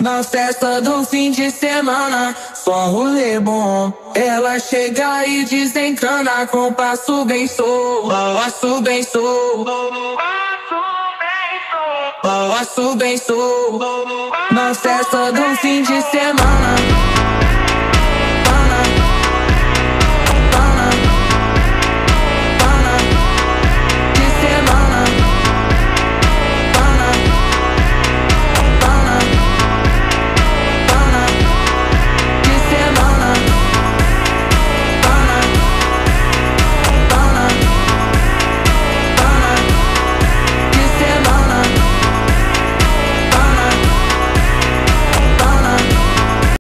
Na festa do fim de semana, só rolê bom. Ela chega e desencana com passo bem solto, passo bem solto, passo bem solto. Na festa do fim de semana.